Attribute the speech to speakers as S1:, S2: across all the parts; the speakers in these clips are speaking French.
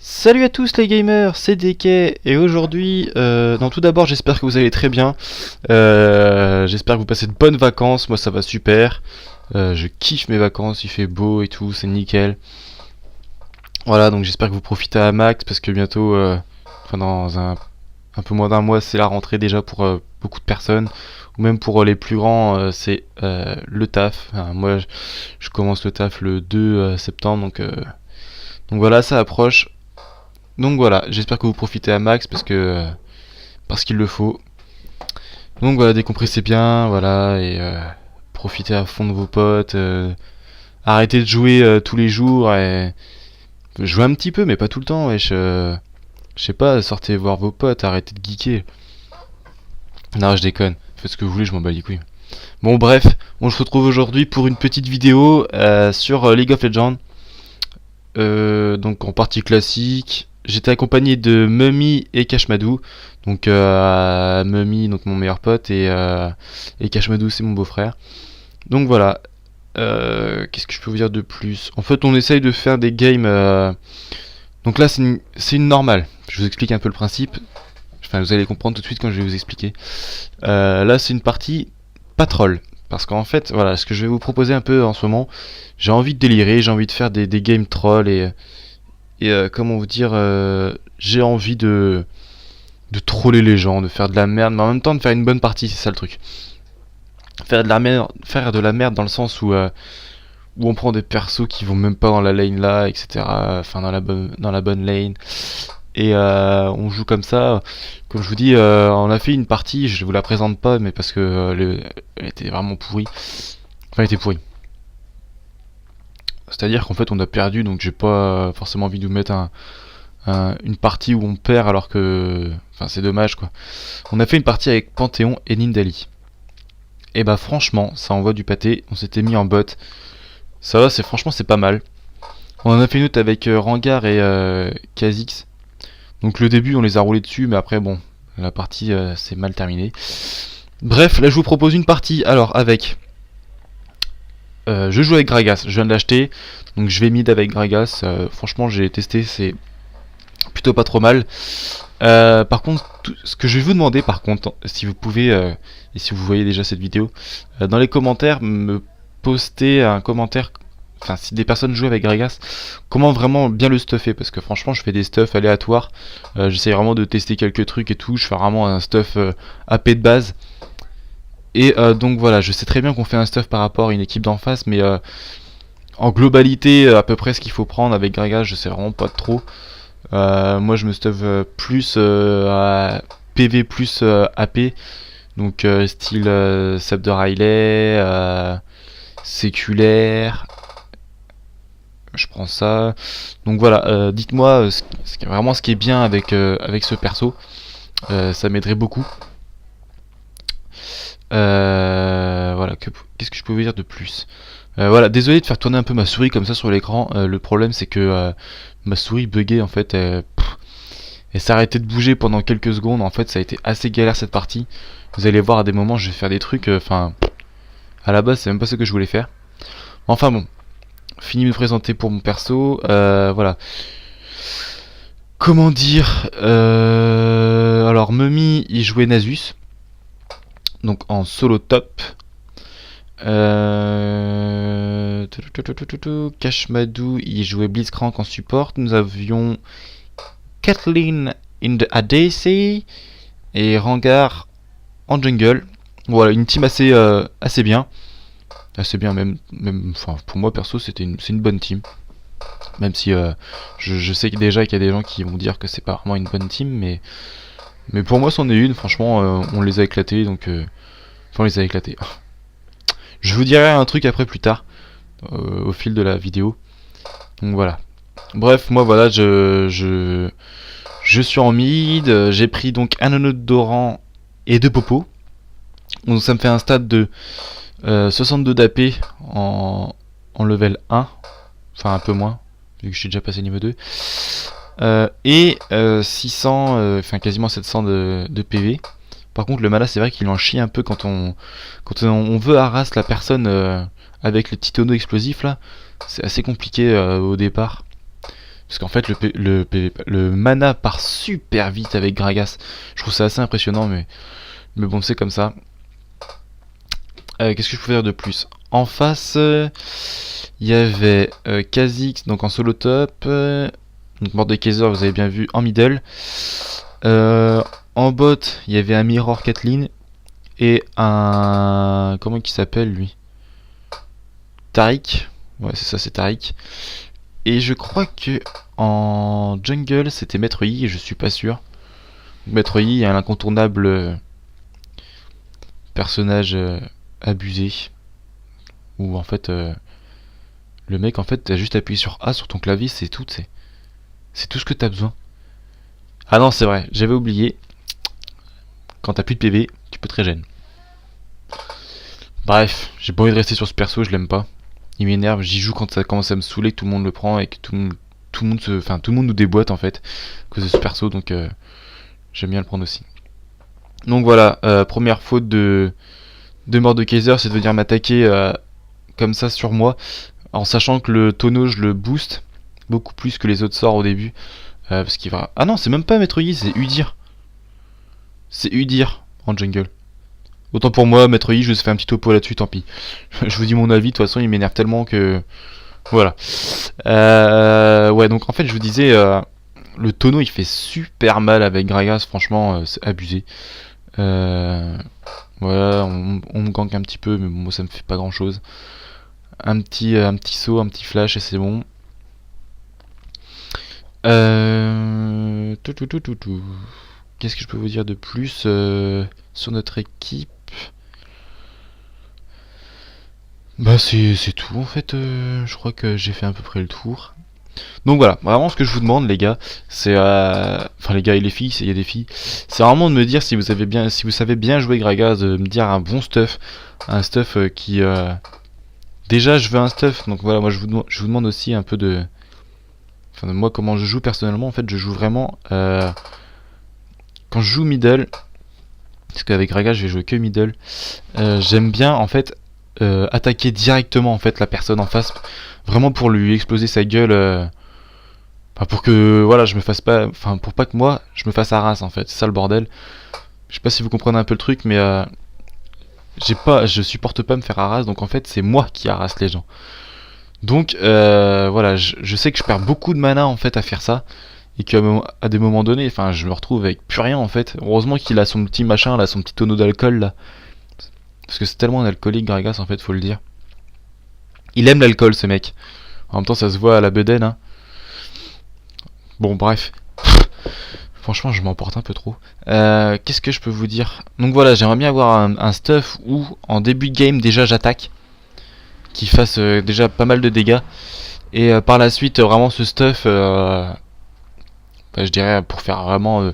S1: Salut à tous les gamers, c'est DK et aujourd'hui, tout d'abord j'espère que vous allez très bien, j'espère que vous passez de bonnes vacances, moi ça va super, je kiffe mes vacances, il fait beau et tout, c'est nickel. Voilà, donc j'espère que vous profitez à max parce que bientôt, dans un peu moins d'un mois c'est la rentrée déjà pour beaucoup de personnes, ou même pour les plus grands c'est le taf. Moi je commence le taf le 2 septembre donc voilà ça approche. Donc voilà, j'espère que vous profitez à max parce qu'il le faut. Donc voilà, décompressez bien, voilà, et profitez à fond de vos potes. Arrêtez de jouer tous les jours et jouez un petit peu, mais pas tout le temps. Ouais, je sais pas, sortez voir vos potes, arrêtez de geeker. Non, je déconne. Faites ce que vous voulez, je m'en bats les couilles. Bon, bref, on se retrouve aujourd'hui pour une petite vidéo sur League of Legends. Donc en partie classique. J'étais accompagné de Mummy et Kashmadou. Donc Mummy, donc mon meilleur pote, et Kashmadou, c'est mon beau-frère. Donc voilà. Qu'est-ce que je peux vous dire de plus? En fait, on essaye de faire des games. Donc là, c'est une normale. Je vous explique un peu le principe. Enfin, vous allez comprendre tout de suite quand je vais vous expliquer. Là, c'est une partie pas troll. Parce qu'en fait, voilà, ce que je vais vous proposer un peu en ce moment, j'ai envie de délirer, j'ai envie de faire des games trolls et comment vous dire, j'ai envie de troller les gens, de faire de la merde, mais en même temps de faire une bonne partie, c'est ça le truc. Faire de la merde dans le sens où on prend des persos qui vont même pas dans la lane là, etc. Enfin dans la bonne lane. Et on joue comme ça. Comme je vous dis, on a fait une partie, je vous la présente pas, mais parce que elle était vraiment pourrie. Enfin, elle était pourrie. C'est-à-dire qu'en fait, on a perdu, donc j'ai pas forcément envie de vous mettre une partie où on perd alors que. Enfin, c'est dommage quoi. On a fait une partie avec Panthéon et Nindali. Et bah, franchement, ça envoie du pâté. On s'était mis en bot. Ça va, franchement, c'est pas mal. On en a fait une autre avec Rengar et Kha'Zix. Donc le début on les a roulés dessus, mais après bon, la partie c'est mal terminé. Bref, là je vous propose une partie alors avec... je joue avec Gragas, je viens de l'acheter, donc je vais mid avec Gragas. Franchement j'ai testé, c'est plutôt pas trop mal. Par contre, ce que je vais vous demander par contre, si vous pouvez, et si vous voyez déjà cette vidéo, dans les commentaires, me poster un commentaire. Enfin, si des personnes jouent avec Gragas, comment vraiment bien le stuffer? Parce que franchement, je fais des stuffs aléatoires. J'essaie vraiment de tester quelques trucs et tout. Je fais vraiment un stuff AP de base. Et donc voilà, je sais très bien qu'on fait un stuff par rapport à une équipe d'en face, mais en globalité, à peu près ce qu'il faut prendre avec Gragas, je sais vraiment pas trop. Moi, je me stuff plus à PV plus AP. Donc style Sub de Riley, séculaire. Je prends ça. Donc voilà, dites-moi vraiment ce qui est bien avec ce perso. Ça m'aiderait beaucoup. Voilà, qu'est-ce que je peux vous dire de plus? Voilà, désolé de faire tourner un peu ma souris comme ça sur l'écran. Le problème c'est que ma souris buguait en fait. Elle s'est arrêtée de bouger pendant quelques secondes. En fait, ça a été assez galère cette partie. Vous allez voir à des moments, je vais faire des trucs. Enfin, à la base, c'est même pas ce que je voulais faire. Enfin bon. Fini de me présenter pour mon perso, voilà. Comment dire, alors Mummy il jouait Nasus, donc en solo top. Kashmadou il jouait Blitzcrank en support. Nous avions Kathleen in the ADC et Rengar en jungle. Voilà, une team assez bien. Assez bien même enfin pour moi perso c'est une bonne team. Même si je sais déjà qu'il y a des gens qui vont dire que c'est pas vraiment une bonne team, mais pour moi c'en est une, franchement on les a éclatés donc enfin on les a éclatés. Je vous dirai un truc après plus tard au fil de la vidéo. Donc voilà. Bref, moi voilà, je suis en mid, j'ai pris donc un anneau d'Oran et 2 popos. Donc ça me fait un stade de 62 d'AP en level 1, enfin un peu moins, vu que je suis déjà passé niveau 2. Et 600, enfin quasiment 700 de PV. Par contre le mana c'est vrai qu'il en chie un peu quand on veut harass la personne avec les petits tonneaux explosifs là. C'est assez compliqué au départ. Parce qu'en fait le mana part super vite avec Gragas. Je trouve ça assez impressionnant, mais bon, c'est comme ça. Qu'est-ce que je pouvais dire de plus? En face, il y avait Kha'Zix, donc en solo top. Donc Mordekaiser, vous avez bien vu, en middle. En bot, il y avait un Mirror Kathleen et un... Comment il s'appelle lui? Taric. Ouais, c'est ça, c'est Taric. Et je crois que en jungle, c'était Maître Yi, et je suis pas sûr. Maître Yi est un incontournable personnage abusé. Où en fait, le mec, en fait, t'as juste appuyé sur A sur ton clavier, c'est tout, c'est tout ce que t'as besoin. Ah non, c'est vrai, j'avais oublié. Quand t'as plus de PV, tu peux te régénérer. Bref, j'ai pas envie de rester sur ce perso, je l'aime pas. Il m'énerve, j'y joue quand ça commence à me saouler, que tout le monde le prend et que tout le monde tout le monde nous déboîte en fait à cause de ce perso, donc j'aime bien le prendre aussi. Donc voilà, première faute de Mordekaiser, c'est de venir m'attaquer comme ça sur moi, en sachant que le tonneau je le booste beaucoup plus que les autres sorts au début, parce qu'il va... Ah non, c'est même pas Maître Yi, c'est Udyr. C'est Udyr en jungle. Autant pour moi, Maître Yi, je fais un petit topo là-dessus, tant pis. Je vous dis mon avis, de toute façon, il m'énerve tellement que... Voilà. Ouais, donc en fait, je vous disais, le tonneau, il fait super mal avec Gragas, franchement, c'est abusé. Voilà, on me gank un petit peu, mais bon, moi, ça me fait pas grand-chose. Un petit saut, un petit flash, et c'est bon. Qu'est-ce que je peux vous dire de plus sur notre équipe? Bah c'est tout en fait, je crois que j'ai fait à peu près le tour. Donc voilà, vraiment ce que je vous demande les gars, c'est enfin les gars et les filles, il y a des filles, c'est vraiment de me dire si vous savez bien jouer Gragas, de me dire un bon stuff, un stuff qui déjà je veux un stuff, donc voilà, moi je vous demande aussi un peu de enfin de moi comment je joue personnellement. En fait, je joue vraiment quand je joue middle, parce qu'avec Gragas je vais jouer que middle, j'aime bien en fait attaquer directement en fait la personne en face, vraiment pour lui exploser sa gueule, pour que voilà je me fasse pas, enfin pour pas que moi je me fasse harass en fait, c'est ça le bordel. Je sais pas si vous comprenez un peu le truc, mais je supporte pas me faire harass, donc en fait c'est moi qui harasse les gens. Donc voilà, je sais que je perds beaucoup de mana en fait à faire ça, et qu'à des moments donnés, enfin je me retrouve avec plus rien en fait. Heureusement qu'il a son petit machin là, son petit tonneau d'alcool là. Parce que c'est tellement un alcoolique Gragas en fait, faut le dire. Il aime l'alcool ce mec. En même temps ça se voit à la bedaine hein. Bon bref. Franchement je m'emporte un peu trop. Qu'est-ce que je peux vous dire? Donc voilà, j'aimerais bien avoir un stuff où en début de game déjà j'attaque, qui fasse déjà pas mal de dégâts. Et par la suite vraiment ce stuff, je dirais pour faire vraiment...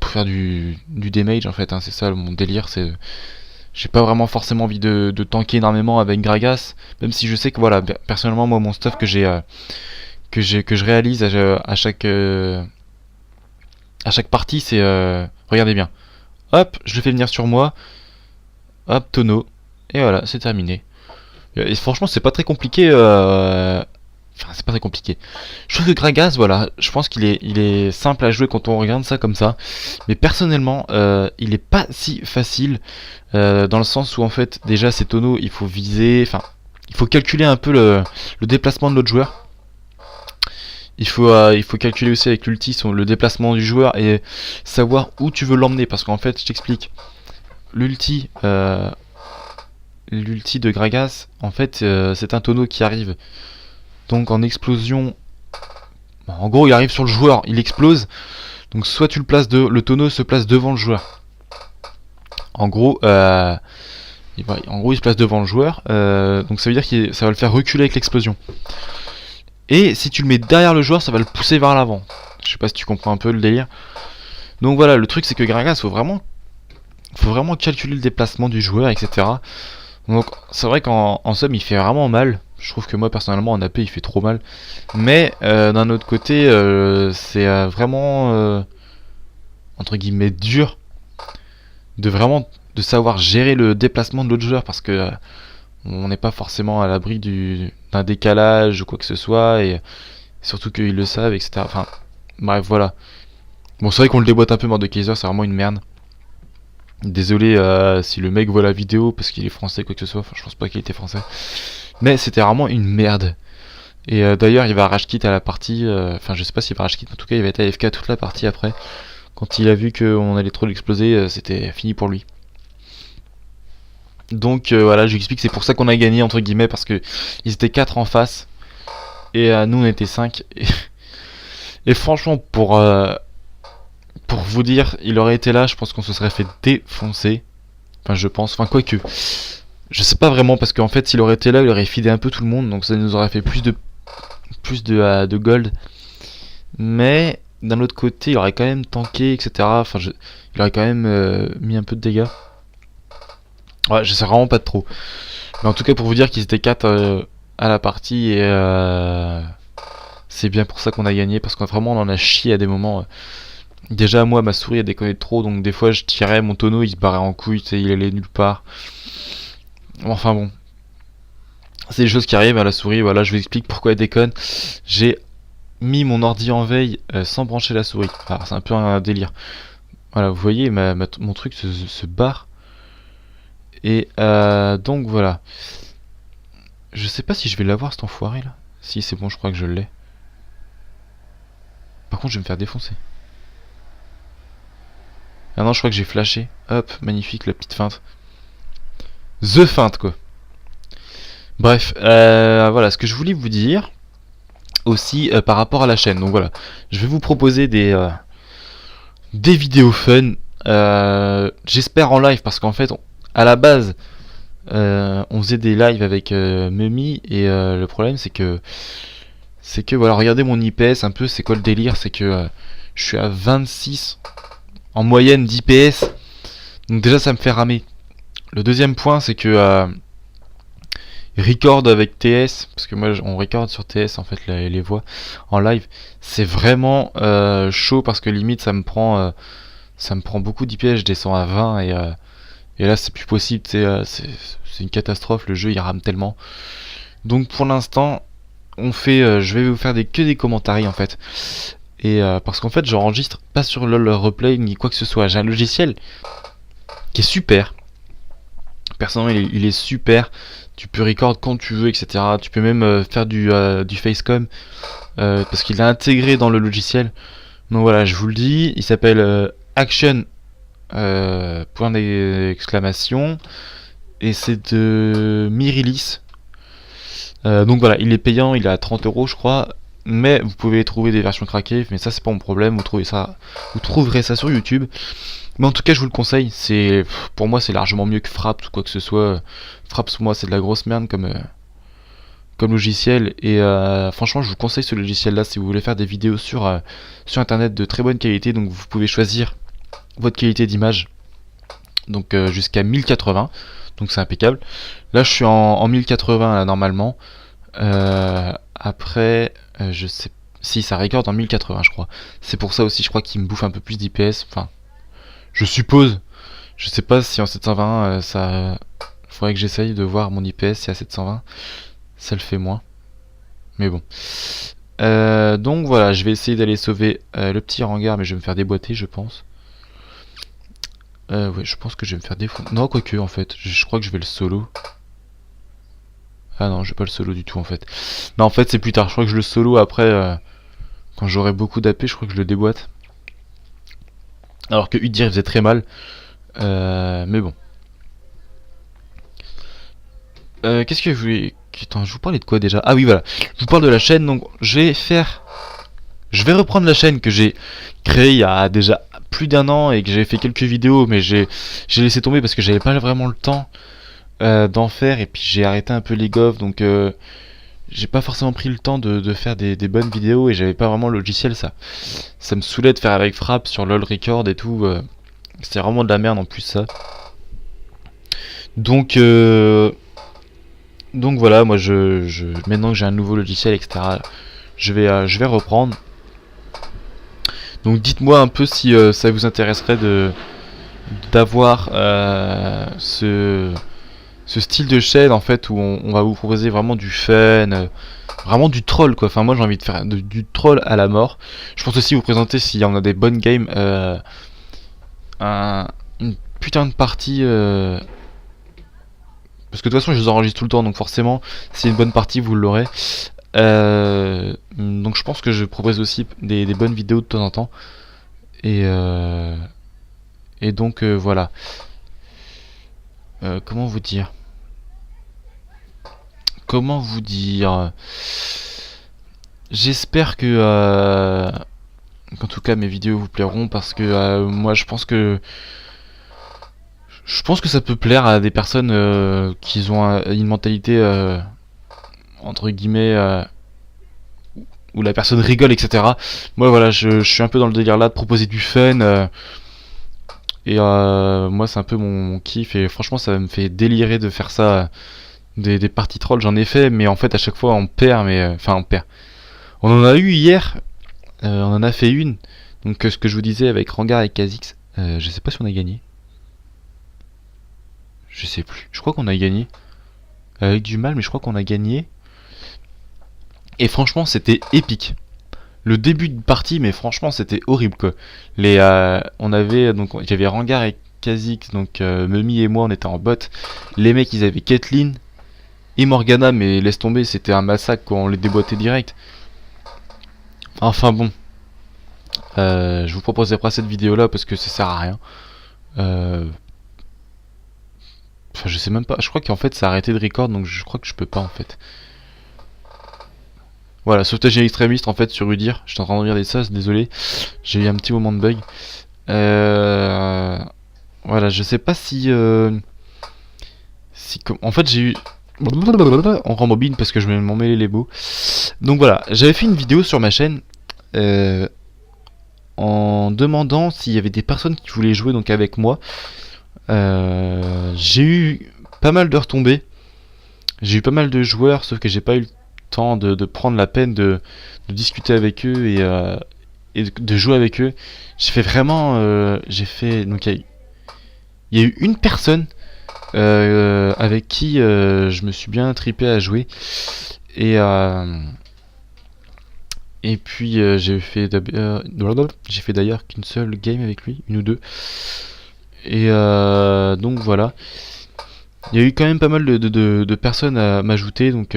S1: pour faire du damage en fait hein, c'est ça mon délire, c'est... J'ai pas vraiment forcément envie de tanker énormément avec Gragas, même si je sais que voilà, personnellement moi mon stuff que je réalise à chaque partie, c'est regardez bien. Hop, je le fais venir sur moi. Hop, tonneau. Et voilà, c'est terminé. Et franchement, c'est pas très compliqué. Enfin, c'est pas très compliqué. Je trouve que Gragas, voilà, je pense il est simple à jouer quand on regarde ça comme ça. Mais personnellement, il est pas si facile. Dans le sens où en fait, déjà ces tonneaux, il faut viser. Enfin, il faut calculer un peu le déplacement de l'autre joueur. Il faut calculer aussi avec l'ulti le déplacement du joueur et savoir où tu veux l'emmener. Parce qu'en fait, je t'explique. L'ulti de Gragas, en fait, c'est un tonneau qui arrive. Donc en explosion, en gros il arrive sur le joueur, il explose. Donc soit tu le places le tonneau se place devant le joueur. En gros, il se place devant le joueur. Donc ça veut dire que ça va le faire reculer avec l'explosion. Et si tu le mets derrière le joueur, ça va le pousser vers l'avant. Je sais pas si tu comprends un peu le délire. Donc voilà, le truc c'est que Gragas, faut vraiment calculer le déplacement du joueur, etc. Donc c'est vrai qu'en somme il fait vraiment mal. Je trouve que moi personnellement en AP il fait trop mal. Mais d'un autre côté c'est vraiment entre guillemets dur de savoir gérer le déplacement de l'autre joueur, parce que on n'est pas forcément à l'abri d'un décalage ou quoi que ce soit, et Surtout qu'ils le savent, etc. Enfin, bref, voilà. Bon, c'est vrai qu'on le déboîte un peu, Mordekaiser, c'est vraiment une merde. Désolé si le mec voit la vidéo parce qu'il est français, quoi que ce soit. Enfin, je pense pas qu'il était français. Mais c'était vraiment une merde. Et d'ailleurs, il va rage quit à la partie. Enfin, je sais pas s'il va rage quit, en tout cas, il va être AFK toute la partie après. Quand il a vu qu'on allait trop l'exploser, c'était fini pour lui. Donc voilà, je lui explique, c'est pour ça qu'on a gagné, entre guillemets, parce que ils étaient 4 en face. Et nous, on était 5. Et franchement, pour vous dire, il aurait été là, je pense qu'on se serait fait défoncer. Enfin, je pense. Enfin, quoique. Je sais pas vraiment, parce qu'en fait, s'il aurait été là, il aurait fidé un peu tout le monde. Donc ça nous aurait fait plus de gold. Mais d'un autre côté, il aurait quand même tanké, etc. Enfin, il aurait quand même mis un peu de dégâts. Ouais, je sais vraiment pas de trop. Mais en tout cas, pour vous dire qu'ils étaient 4 à la partie. Et c'est bien pour ça qu'on a gagné. Parce qu'on vraiment, on en a chié à des moments. Déjà, moi, ma souris a déconné de trop. Donc des fois, je tirais mon tonneau, il se barrait en couille. Tu sais, il allait nulle part. Enfin bon. C'est des choses qui arrivent à la souris. Voilà, je vous explique pourquoi elle déconne. J'ai mis mon ordi en veille sans brancher la souris. Alors, c'est un peu un délire. Voilà, vous voyez, mon truc se barre. Et donc voilà. Je sais pas si je vais l'avoir cet enfoiré là. Si c'est bon, je crois que je l'ai. Par contre, je vais me faire défoncer. Ah non, je crois que j'ai flashé. Hop, magnifique la petite feinte. The feinte quoi. Bref, voilà ce que je voulais vous dire aussi par rapport à la chaîne. Donc voilà, je vais vous proposer des vidéos fun. J'espère en live parce qu'en fait, à la base, on faisait des lives avec Memi et le problème c'est que voilà, regardez mon IPS un peu, c'est quoi le délire, c'est que je suis à 26 en moyenne d'IPS, donc déjà ça me fait ramer. Le deuxième point c'est que record avec TS, parce que moi on record sur TS en fait les voix en live, c'est vraiment chaud parce que limite ça me prend beaucoup d'IPS, je descends à 20 et là c'est plus possible, c'est une catastrophe, le jeu il rame tellement. Donc pour l'instant je vais vous faire que des commentaires en fait. Et parce qu'en fait j'enregistre pas sur LOL Replay ni quoi que ce soit. J'ai un logiciel qui est super. Personnellement il est super. Tu peux record quand tu veux, etc. Tu peux même faire du facecam parce qu'il est intégré dans le logiciel. Donc voilà, je vous le dis, il s'appelle Action point d'exclamation et c'est de Mirilis. Donc voilà, il est payant, il est à 30 € je crois, mais vous pouvez trouver des versions craquées, mais ça c'est pas mon problème, vous trouverez ça sur YouTube. Mais en tout cas je vous le conseille, pour moi c'est largement mieux que Fraps ou quoi que ce soit. Fraps pour moi c'est de la grosse merde comme logiciel, et franchement je vous conseille ce logiciel là si vous voulez faire des vidéos sur internet de très bonne qualité. Donc vous pouvez choisir votre qualité d'image, donc jusqu'à 1080, donc c'est impeccable. Là je suis en 1080 là, normalement. Après je sais si ça record en 1080 je crois. C'est pour ça aussi je crois qu'il me bouffe un peu plus d'IPS. Enfin je suppose. Je sais pas si en 720 ça... Faudrait que j'essaye de voir mon IPS si à 720 ça le fait moins. Mais bon. Donc voilà, je vais essayer d'aller sauver le petit hangar, mais je vais me faire déboîter je pense. Ouais, je pense que je vais me faire défoncer. Non, quoique en fait, je crois que je vais le solo. Ah non, je vais pas le solo du tout en fait. Non, en fait c'est plus tard, je crois que je le solo après, quand j'aurai beaucoup d'AP, je crois que je le déboîte. Alors que Udir il faisait très mal. Mais bon. Qu'est-ce que je voulais... Attends, je vous parlais de quoi déjà? Ah oui, voilà. Je vous parle de la chaîne, donc je vais reprendre la chaîne que j'ai créée il y a déjà plus d'1 an et que j'avais fait quelques vidéos, mais j'ai laissé tomber parce que j'avais pas vraiment le temps d'en faire, et puis j'ai arrêté un peu les gofs, donc j'ai pas forcément pris le temps de faire des bonnes vidéos, et j'avais pas vraiment le logiciel, ça me saoulait de faire avec Fraps sur LOL Record et tout, c'était vraiment de la merde en plus ça. Donc voilà, moi maintenant que j'ai un nouveau logiciel, etc., je vais reprendre. Donc dites-moi un peu si ça vous intéresserait d'avoir ce ce style de chaîne en fait où on va vous proposer vraiment du fun, vraiment du troll quoi. Enfin moi j'ai envie de faire du troll à la mort. Je pense aussi vous présenter s'il y en a des bonnes games, une putain de partie. Parce que de toute façon je les enregistre tout le temps donc forcément si c'est une bonne partie vous l'aurez. Donc je pense que je propose aussi des bonnes vidéos de temps en temps. Et donc voilà. Comment vous dire? Comment vous dire? J'espère que qu'en tout cas mes vidéos vous plairont parce que moi je pense que ça peut plaire à des personnes qui ont une mentalité entre guillemets où la personne rigole, etc. Moi voilà, je suis un peu dans le délire là de proposer du fun. Moi c'est un peu mon kiff et franchement ça me fait délirer de faire ça. Des parties trolls j'en ai fait mais en fait à chaque fois on perd mais enfin on perd. On en a eu hier, on en a fait une. Donc ce que je vous disais avec Rangar et Kha'Zix, je sais pas si on a gagné. Je sais plus. Je crois qu'on a gagné. Avec du mal mais je crois qu'on a gagné. Et franchement c'était épique. Le début de partie mais franchement c'était horrible quoi. On avait donc j'avais Rangar et Kha'Zix donc Memi et moi on était en bot. Les mecs ils avaient Caitlyn et Morgana mais laisse tomber c'était un massacre quoi, on les déboîtait direct. Enfin bon. Je vous proposerai pas cette vidéo là parce que ça sert à rien. Enfin je sais même pas. Je crois qu'en fait ça a arrêté de record donc je crois que je peux pas en fait. Voilà, sauvetage extrémiste en fait sur Udir. J'étais en train de regarder ça, désolé. J'ai eu un petit moment de bug. Voilà, je sais pas si... en fait j'ai eu... On rembobine parce que je vais m'en mêler les mots. Donc voilà, j'avais fait une vidéo sur ma chaîne en demandant s'il y avait des personnes qui voulaient jouer donc avec moi. J'ai eu pas mal de retombées. J'ai eu pas mal de joueurs, sauf que j'ai pas eu le temps de prendre la peine de discuter avec eux et de jouer avec eux. J'ai fait vraiment... j'ai fait... Donc il y a eu une personne avec qui je me suis bien tripé à jouer. Et puis j'ai fait d'ailleurs qu'une seule game avec lui, une ou deux. Et donc voilà. Il y a eu quand même pas mal de personnes à m'ajouter, donc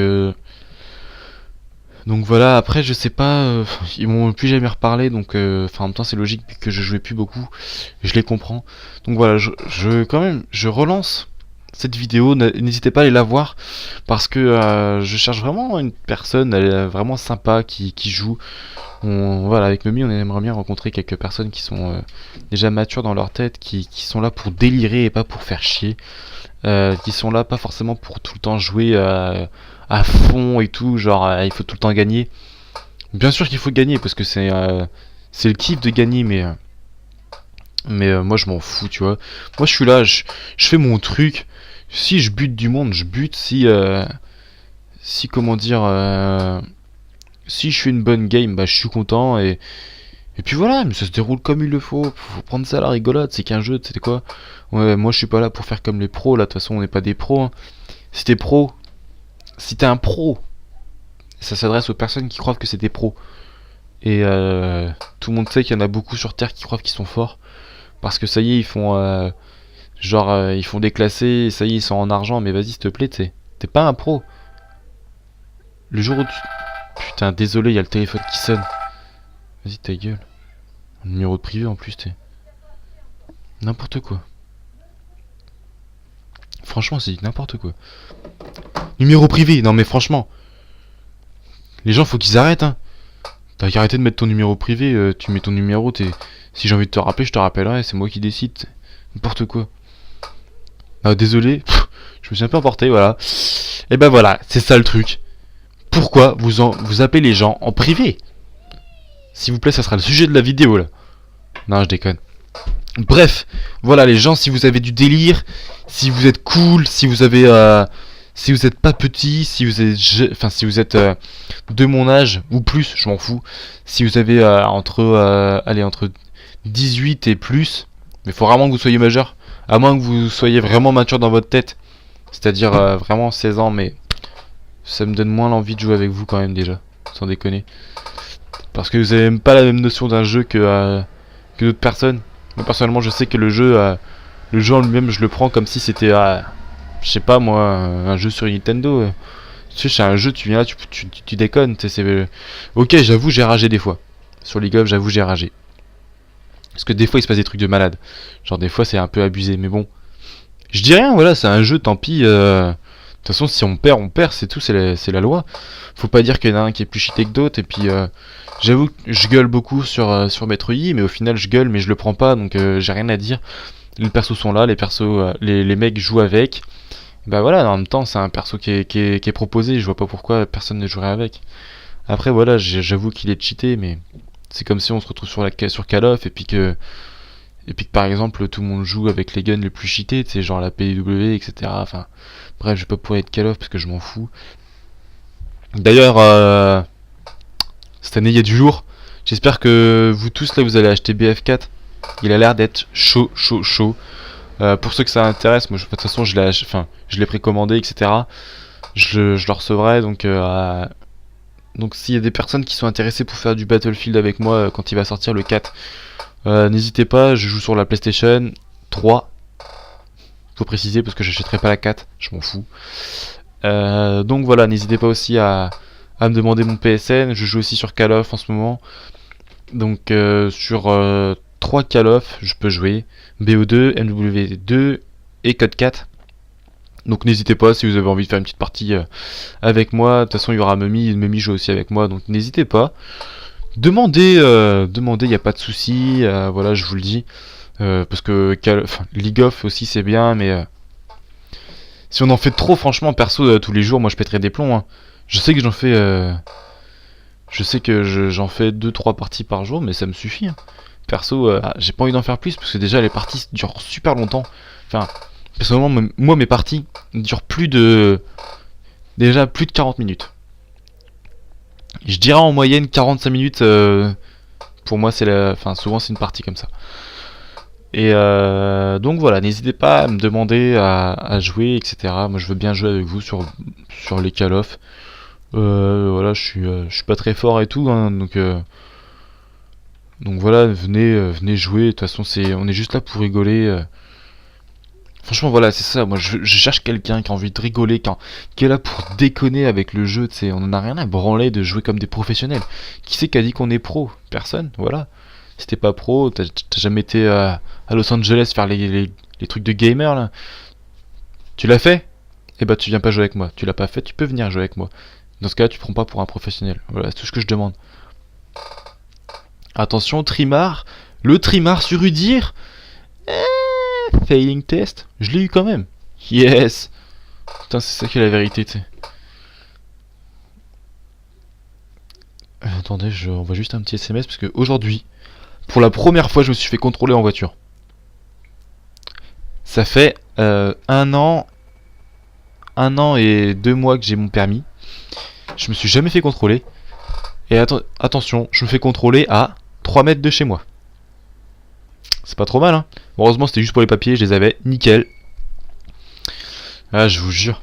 S1: voilà. Après je sais pas, ils m'ont plus jamais reparlé, donc enfin en même temps c'est logique vu que je jouais plus beaucoup, je les comprends. Donc voilà, quand même je relance cette vidéo, n'hésitez pas à aller la voir parce que je cherche vraiment une personne vraiment sympa qui joue. Voilà, avec Memi on aimerait bien rencontrer quelques personnes qui sont déjà matures dans leur tête, qui sont là pour délirer et pas pour faire chier, qui sont là pas forcément pour tout le temps jouer à fond et tout, genre il faut tout le temps gagner. Bien sûr qu'il faut gagner parce que c'est le kiff de gagner, mais moi je m'en fous, tu vois. Moi je suis là, je fais mon truc. Si je bute du monde, je bute. Si comment dire, si je fais une bonne game, bah je suis content et puis voilà. Mais ça se déroule comme il le faut. Faut prendre ça à la rigolade. C'est qu'un jeu, tu sais quoi. Ouais, moi je suis pas là pour faire comme les pros. Là, de toute façon, on n'est pas des pros. Hein. Si t'es pro, si t'es un pro, ça s'adresse aux personnes qui croient que c'est des pros. Et tout le monde sait qu'il y en a beaucoup sur Terre qui croient qu'ils sont forts. Parce que ça y est, ils font ils font des classés, ça y est, ils sont en argent, mais vas-y, s'il te plaît, t'es pas un pro. Le jour où tu... Putain, désolé, il y a le téléphone qui sonne. Vas-y, ta gueule. Un numéro de privé en plus, t'es... N'importe quoi. Franchement, c'est n'importe quoi. Numéro privé, non mais franchement. Les gens, faut qu'ils arrêtent, hein. T'as qu'à arrêter de mettre ton numéro privé, tu mets ton numéro, si j'ai envie de te rappeler, je te rappellerai, c'est moi qui décide. N'importe quoi. Ah, désolé, je me suis un peu emporté, voilà. Et ben voilà, c'est ça le truc. Pourquoi vous appelez les gens en privé? S'il vous plaît, ça sera le sujet de la vidéo là. Non, je déconne. Bref, voilà les gens, si vous avez du délire, si vous êtes cool, si vous êtes pas petit, si vous êtes de mon âge ou plus, je m'en fous. Si vous avez entre 18 et plus, mais faut vraiment que vous soyez majeur, à moins que vous soyez vraiment mature dans votre tête C'est-à-dire vraiment 16 ans, mais ça me donne moins l'envie de jouer avec vous quand même déjà, sans déconner. Parce que vous avez même pas la même notion d'un jeu que d'autres personnes. Moi personnellement je sais que le jeu en lui-même je le prends comme si c'était, je sais pas moi, un jeu sur Nintendo. Tu sais, c'est un jeu, tu viens là, tu déconnes. Ok, j'avoue j'ai ragé des fois. Sur League of, j'avoue j'ai ragé. Parce que des fois il se passe des trucs de malade. Genre des fois c'est un peu abusé, mais bon. Je dis rien, voilà, c'est un jeu, tant pis. De toute façon, si on perd, c'est tout, c'est la loi. Faut pas dire qu'il y en a un qui est plus cheaté que d'autres. Et puis, j'avoue que je gueule beaucoup sur Maître Yi, mais au final, je gueule, mais je le prends pas, donc j'ai rien à dire. Les persos sont là, les persos, les mecs jouent avec. Bah voilà, en même temps, c'est un perso qui est proposé, je vois pas pourquoi personne ne jouerait avec. Après, voilà, j'avoue qu'il est cheaté, mais c'est comme si on se retrouve sur Call of et puis que par exemple tout le monde joue avec les guns les plus cheatés, tu sais, genre la PW, etc. Enfin, bref, je vais pas pouvoir être Call of parce que je m'en fous. D'ailleurs, cette année il y a du lourd. J'espère que vous tous là vous allez acheter BF4. Il a l'air d'être chaud, chaud, chaud. Pour ceux que ça intéresse, moi de toute façon je l'ai précommandé, etc. Je le recevrai donc s'il y a des personnes qui sont intéressées pour faire du Battlefield avec moi quand il va sortir le 4, n'hésitez pas, je joue sur la PlayStation 3. Faut préciser parce que j'achèterai pas la 4, je m'en fous. Donc voilà, n'hésitez pas aussi à me demander mon PSN, je joue aussi sur Call of en ce moment. Donc sur 3 Call of, je peux jouer BO2, MW2 et Code 4. Donc n'hésitez pas si vous avez envie de faire une petite partie avec moi. De toute façon il y aura Memi joue aussi avec moi, donc n'hésitez pas. Demandez, il n'y a pas de souci, voilà, je vous le dis. Parce que League of aussi c'est bien, mais si on en fait trop, franchement, perso, tous les jours, moi je pèterai des plombs. Hein. Je sais que j'en fais 2-3 parties par jour, mais ça me suffit. Hein. Perso, j'ai pas envie d'en faire plus parce que déjà les parties durent super longtemps. Enfin, personnellement, moi mes parties durent déjà plus de 40 minutes. Je dirais en moyenne 45 minutes. Pour moi, souvent c'est une partie comme ça. Et donc voilà, n'hésitez pas à me demander à jouer, etc. Moi, je veux bien jouer avec vous sur les Call of. Voilà, je suis pas très fort et tout, hein, donc voilà, venez jouer. De toute façon, on est juste là pour rigoler. Franchement, voilà, c'est ça. Moi, je cherche quelqu'un qui a envie de rigoler, qui est là pour déconner avec le jeu. On en a rien à branler de jouer comme des professionnels. Qui c'est qui a dit qu'on est pro? Personne, voilà. Si t'es pas pro, t'as jamais été à Los Angeles faire les trucs de gamer là. Tu l'as fait? Eh bah, tu viens pas jouer avec moi. Tu l'as pas fait, tu peux venir jouer avec moi. Dans ce cas-là, tu prends pas pour un professionnel. Voilà, c'est tout ce que je demande. Attention, Trimar. Le Trimar sur Udir. Failing test. Je l'ai eu quand même. Yes. Putain, c'est ça qui est la vérité, tu sais. Attendez, je envoie juste un petit SMS parce que aujourd'hui, pour la première fois, je me suis fait contrôler en voiture. Ça fait 1 an et 2 mois que j'ai mon permis. Je me suis jamais fait contrôler. Et attention, je me fais contrôler à 3 mètres de chez moi. C'est pas trop mal, hein. Heureusement, c'était juste pour les papiers, je les avais. Nickel. Ah, je vous jure.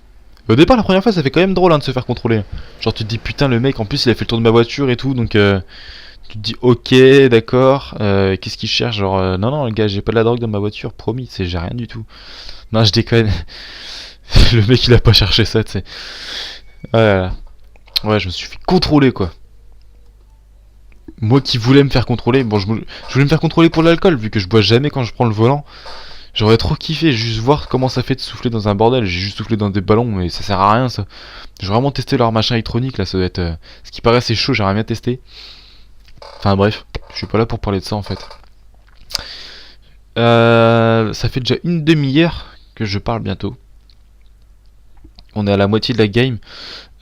S1: Au départ, la première fois, ça fait quand même drôle, hein, de se faire contrôler. Genre, tu te dis, putain, le mec, en plus, il a fait le tour de ma voiture et tout, donc tu te dis, ok, d'accord. Qu'est-ce qu'il cherche? Genre, non, le gars, j'ai pas de la drogue dans ma voiture, promis, j'ai rien du tout. Non, je déconne. Le mec, il a pas cherché ça, tu sais. Voilà. Ouais, je me suis fait contrôler, quoi. Moi qui voulais me faire contrôler, bon, je voulais me faire contrôler pour l'alcool, vu que je bois jamais quand je prends le volant. J'aurais trop kiffé juste voir comment ça fait de souffler dans un bordel. J'ai juste soufflé dans des ballons, mais ça sert à rien, ça. J'ai vraiment testé leur machin électronique, là, ça doit être... Ce qui paraît, c'est chaud, j'aimerais bien tester. Enfin bref, je suis pas là pour parler de ça, en fait. Ça fait déjà une demi-heure que je parle bientôt. On est à la moitié de la game.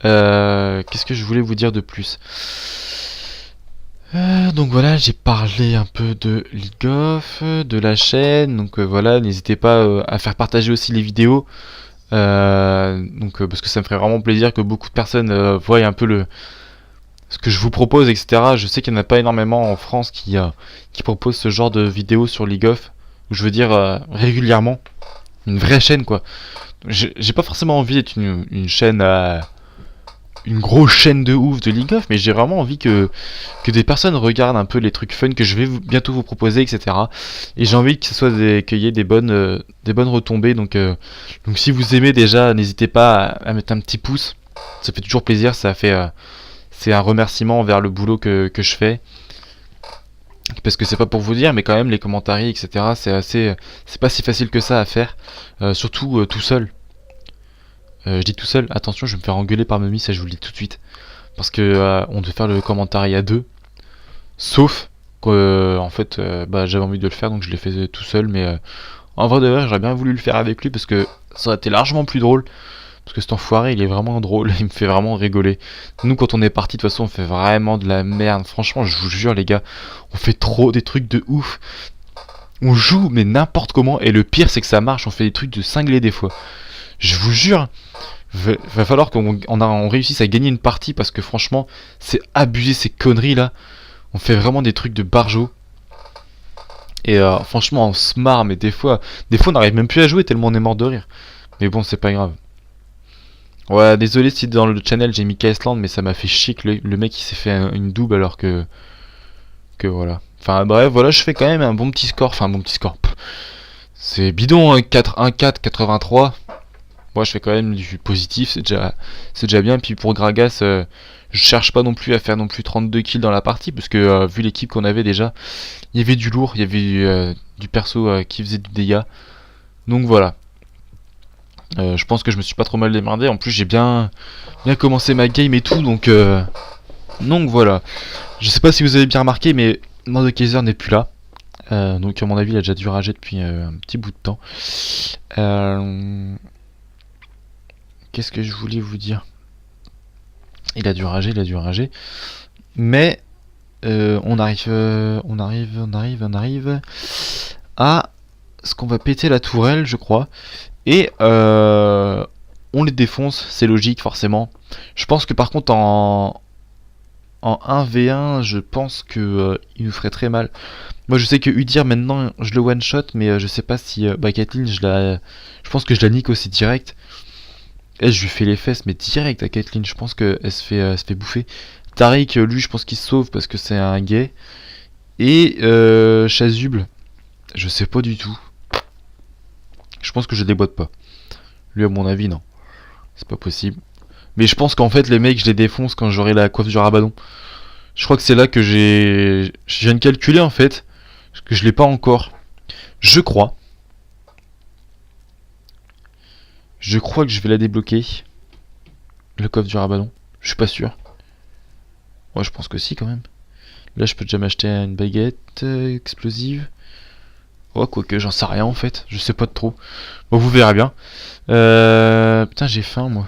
S1: Qu'est-ce que je voulais vous dire de plus? Donc voilà, j'ai parlé un peu de League of, de la chaîne, donc voilà, n'hésitez pas à faire partager aussi les vidéos, parce que ça me ferait vraiment plaisir que beaucoup de personnes voient un peu ce que je vous propose, etc. Je sais qu'il n'y en a pas énormément en France qui proposent ce genre de vidéos sur League of, ou je veux dire régulièrement, une vraie chaîne quoi. J'ai pas forcément envie d'être une chaîne une grosse chaîne de ouf de League of, mais j'ai vraiment envie que des personnes regardent un peu les trucs fun que je vais bientôt vous proposer, etc. Et j'ai envie que ce soit qu'il y ait des bonnes retombées. Donc si vous aimez déjà, n'hésitez pas à mettre un petit pouce. Ça fait toujours plaisir, c'est un remerciement envers le boulot que je fais. Parce que c'est pas pour vous dire, mais quand même les commentaires, etc. C'est pas si facile que ça à faire, surtout tout seul. Je dis tout seul, attention, je vais me faire engueuler par Mummy, ça je vous le dis tout de suite. Parce que on devait faire le commentaire à deux. Sauf que en fait bah, j'avais envie de le faire donc je l'ai fait tout seul, mais en vrai de vrai j'aurais bien voulu le faire avec lui parce que ça aurait été largement plus drôle. Parce que cet enfoiré il est vraiment drôle, il me fait vraiment rigoler. Nous quand on est parti de toute façon on fait vraiment de la merde. Franchement je vous jure les gars, on fait trop des trucs de ouf. On joue mais n'importe comment et le pire c'est que ça marche, on fait des trucs de cinglés des fois. Je vous jure, va falloir qu'on réussisse à gagner une partie parce que franchement c'est abusé ces conneries là. On fait vraiment des trucs de barjo. Et franchement, on se marre, mais des fois, on n'arrive même plus à jouer tellement on est mort de rire. Mais bon, c'est pas grave. Ouais, désolé si dans le channel j'ai mis K-Island, mais ça m'a fait chier que le mec il s'est fait une double alors que voilà. Enfin bref, voilà, je fais quand même un bon petit score. Enfin, un bon petit score. C'est bidon, hein, 4-1-4, 83. Moi, je fais quand même du positif, c'est déjà bien. Et puis pour Gragas, je cherche pas non plus à faire non plus 32 kills dans la partie, parce que vu l'équipe qu'on avait déjà, il y avait du lourd, il y avait du perso qui faisait du dégât. Donc voilà. Je pense que je me suis pas trop mal démerdé. En plus, j'ai bien commencé ma game et tout, donc voilà. Je sais pas si vous avez bien remarqué, mais Mordekaiser n'est plus là. Donc à mon avis, il a déjà dû rager depuis un petit bout de temps. Qu'est-ce que je voulais vous dire? Il a dû rager. Mais on arrive à ce qu'on va péter la tourelle, je crois. Et on les défonce, c'est logique forcément. Je pense que par contre en 1v1, je pense que il nous ferait très mal. Moi je sais que Udyr maintenant je le one shot, mais je sais pas si Caitlyn je pense que je la nique aussi direct. Et je lui fais les fesses mais direct à Caitlyn, je pense qu'elle se fait bouffer. Taric, lui je pense qu'il se sauve parce que c'est un gay. Et Chasuble, je sais pas du tout. Je pense que je déboîte pas. Lui à mon avis non. C'est pas possible. Mais je pense qu'en fait les mecs je les défonce quand j'aurai la coiffe du Rabadon. Je crois que c'est là que je viens de calculer en fait. Parce que je l'ai pas encore. Je crois. Je crois que je vais la débloquer. Le coffre du Rabadon. Je suis pas sûr. Ouais, je pense que si quand même. Là, je peux déjà m'acheter une baguette explosive. Ouais, quoique, j'en sais rien en fait. Je sais pas trop. Bon, vous verrez bien. Putain, j'ai faim moi.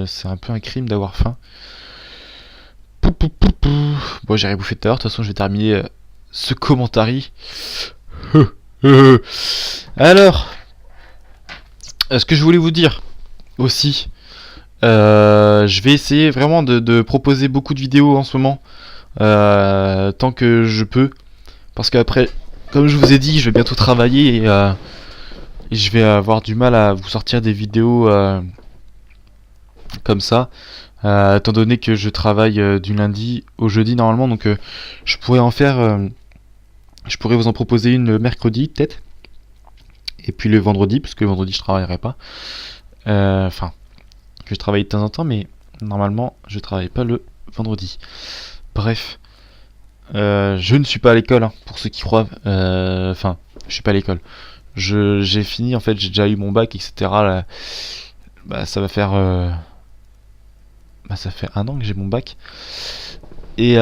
S1: C'est un peu un crime d'avoir faim. Bon, j'ai rien bouffé tout à l'heure. De toute façon, je vais terminer ce commentary. Alors, ce que je voulais vous dire aussi, je vais essayer vraiment de proposer beaucoup de vidéos en ce moment, tant que je peux, parce qu'après, comme je vous ai dit, je vais bientôt travailler et je vais avoir du mal à vous sortir des vidéos comme ça, étant donné que je travaille du lundi au jeudi normalement, donc je pourrais en faire, je pourrais vous en proposer une le mercredi peut-être, et puis le vendredi, parce que le vendredi je travaillerai pas. Enfin, je travaille de temps en temps, mais normalement je travaille pas le vendredi. Bref, je ne suis pas à l'école, hein, pour ceux qui croient. Enfin, je suis pas à l'école. J'ai fini, en fait, j'ai déjà eu mon bac, etc. Là, bah, ça va faire. Bah, ça fait un an que j'ai mon bac. Et